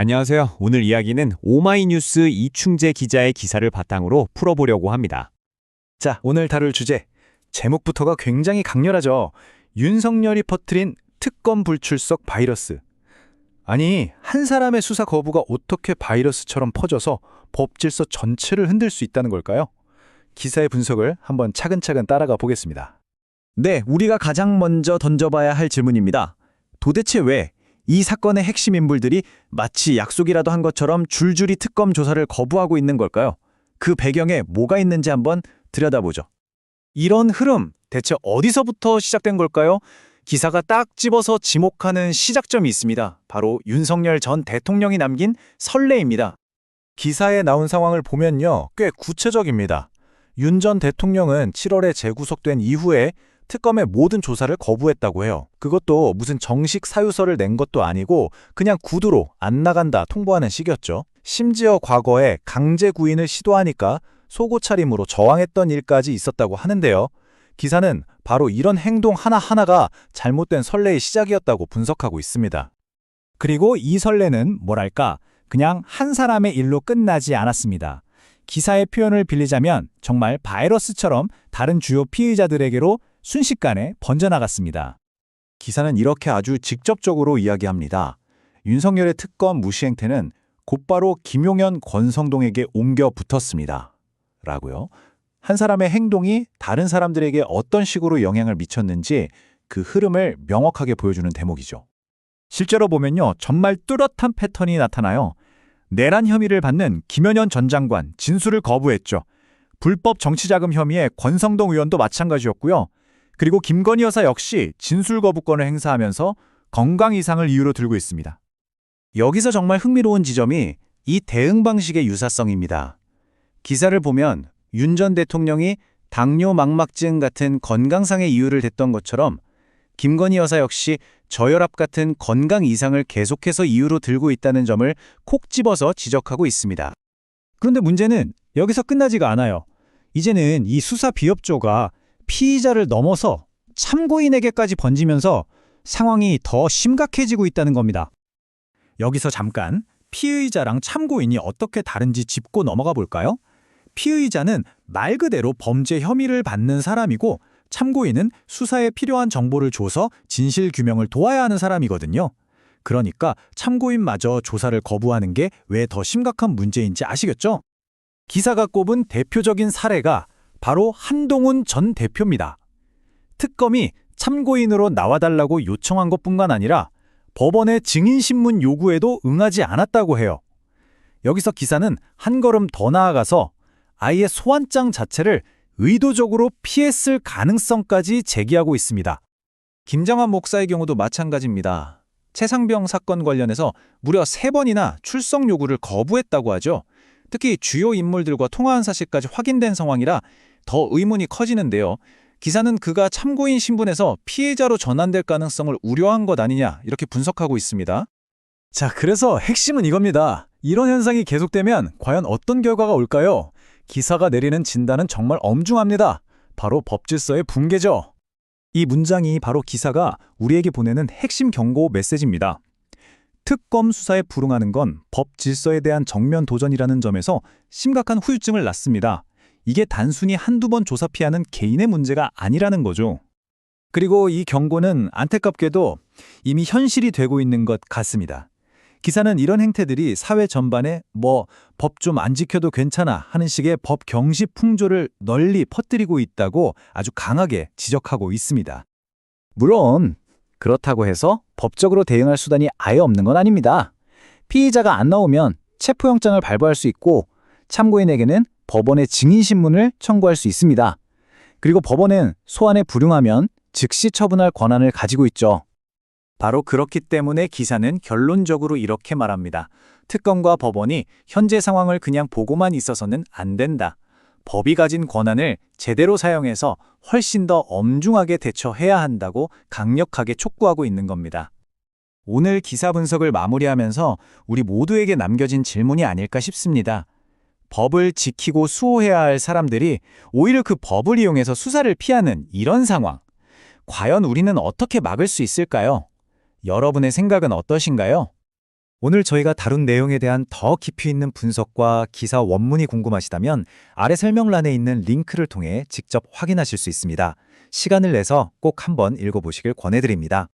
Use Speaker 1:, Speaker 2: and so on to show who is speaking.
Speaker 1: 안녕하세요. 오늘 이야기는 오마이뉴스 이충재 기자의 기사를 바탕으로 풀어보려고 합니다.
Speaker 2: 자, 오늘 다룰 주제. 제목부터가 굉장히 강렬하죠. 윤석열이 퍼뜨린 특검 불출석 바이러스. 아니, 한 사람의 수사 거부가 어떻게 바이러스처럼 퍼져서 법 질서 전체를 흔들 수 있다는 걸까요? 기사의 분석을 한번 차근차근 따라가 보겠습니다.
Speaker 3: 네, 우리가 가장 먼저 던져봐야 할 질문입니다. 도대체 왜 이 사건의 핵심 인물들이 마치 약속이라도 한 것처럼 줄줄이 특검 조사를 거부하고 있는 걸까요? 그 배경에 뭐가 있는지 한번 들여다보죠. 이런 흐름, 대체 어디서부터 시작된 걸까요? 기사가 딱 집어서 지목하는 시작점이 있습니다. 바로 윤석열 전 대통령이 남긴 선례입니다.
Speaker 2: 기사에 나온 상황을 보면요, 꽤 구체적입니다. 윤 전 대통령은 7월에 재구속된 이후에 특검의 모든 조사를 거부했다고 해요. 그것도 무슨 정식 사유서를 낸 것도 아니고 그냥 구두로 안 나간다 통보하는 식이었죠. 심지어 과거에 강제 구인을 시도하니까 속옷 차림으로 저항했던 일까지 있었다고 하는데요. 기사는 바로 이런 행동 하나하나가 잘못된 선례의 시작이었다고 분석하고 있습니다.
Speaker 3: 그리고 이 선례는 뭐랄까, 그냥 한 사람의 일로 끝나지 않았습니다. 기사의 표현을 빌리자면 정말 바이러스처럼 다른 주요 피의자들에게로 순식간에 번져나갔습니다.
Speaker 2: 기사는 이렇게 아주 직접적으로 이야기합니다. 윤석열의 특검 무시 행태는 곧바로 김용현, 권성동에게 옮겨 붙었습니다. 라고요. 한 사람의 행동이 다른 사람들에게 어떤 식으로 영향을 미쳤는지 그 흐름을 명확하게 보여주는 대목이죠.
Speaker 3: 실제로 보면요, 정말 뚜렷한 패턴이 나타나요. 내란 혐의를 받는 김현현 전 장관 진술을 거부했죠. 불법 정치자금 혐의의 권성동 의원도 마찬가지였고요. 그리고 김건희 여사 역시 진술 거부권을 행사하면서 건강 이상을 이유로 들고 있습니다. 여기서 정말 흥미로운 지점이 이 대응 방식의 유사성입니다. 기사를 보면 윤 전 대통령이 당뇨 망막증 같은 건강상의 이유를 댔던 것처럼 김건희 여사 역시 저혈압 같은 건강 이상을 계속해서 이유로 들고 있다는 점을 콕 집어서 지적하고 있습니다. 그런데 문제는 여기서 끝나지가 않아요. 이제는 이 수사 비협조가 피의자를 넘어서 참고인에게까지 번지면서 상황이 더 심각해지고 있다는 겁니다. 여기서 잠깐 피의자랑 참고인이 어떻게 다른지 짚고 넘어가 볼까요? 피의자는 말 그대로 범죄 혐의를 받는 사람이고 참고인은 수사에 필요한 정보를 줘서 진실 규명을 도와야 하는 사람이거든요. 그러니까 참고인마저 조사를 거부하는 게 왜 더 심각한 문제인지 아시겠죠? 기사가 꼽은 대표적인 사례가 바로 한동훈 전 대표입니다. 특검이 참고인으로 나와달라고 요청한 것뿐만 아니라 법원의 증인신문 요구에도 응하지 않았다고 해요. 여기서 기사는 한 걸음 더 나아가서 아예 소환장 자체를 의도적으로 피했을 가능성까지 제기하고 있습니다. 김정한 목사의 경우도 마찬가지입니다. 최상병 사건 관련해서 무려 3번이나 출석 요구를 거부했다고 하죠. 특히 주요 인물들과 통화한 사실까지 확인된 상황이라 더 의문이 커지는데요. 기사는 그가 참고인 신분에서 피해자로 전환될 가능성을 우려한 것 아니냐 이렇게 분석하고 있습니다.
Speaker 2: 자, 그래서 핵심은 이겁니다. 이런 현상이 계속되면 과연 어떤 결과가 올까요? 기사가 내리는 진단은 정말 엄중합니다. 바로 법질서의 붕괴죠.
Speaker 3: 이 문장이 바로 기사가 우리에게 보내는 핵심 경고 메시지입니다. 특검 수사에 불응하는 건 법 질서에 대한 정면 도전이라는 점에서 심각한 후유증을 낳습니다. 이게 단순히 한두 번 조사 피하는 개인의 문제가 아니라는 거죠. 그리고 이 경고는 안타깝게도 이미 현실이 되고 있는 것 같습니다. 기사는 이런 행태들이 사회 전반에 법 좀 안 지켜도 괜찮아 하는 식의 법 경시 풍조를 널리 퍼뜨리고 있다고 아주 강하게 지적하고 있습니다. 물론 그렇다고 해서 법적으로 대응할 수단이 아예 없는 건 아닙니다. 피의자가 안 나오면 체포영장을 발부할 수 있고 참고인에게는 법원에 증인신문을 청구할 수 있습니다. 그리고 법원은 소환에 불응하면 즉시 처분할 권한을 가지고 있죠. 바로 그렇기 때문에 기사는 결론적으로 이렇게 말합니다. 특검과 법원이 현재 상황을 그냥 보고만 있어서는 안 된다. 법이 가진 권한을 제대로 사용해서 훨씬 더 엄중하게 대처해야 한다고 강력하게 촉구하고 있는 겁니다. 오늘 기사 분석을 마무리하면서 우리 모두에게 남겨진 질문이 아닐까 싶습니다. 법을 지키고 수호해야 할 사람들이 오히려 그 법을 이용해서 수사를 피하는 이런 상황. 과연 우리는 어떻게 막을 수 있을까요? 여러분의 생각은 어떠신가요? 오늘 저희가 다룬 내용에 대한 더 깊이 있는 분석과 기사 원문이 궁금하시다면 아래 설명란에 있는 링크를 통해 직접 확인하실 수 있습니다. 시간을 내서 꼭 한번 읽어보시길 권해드립니다.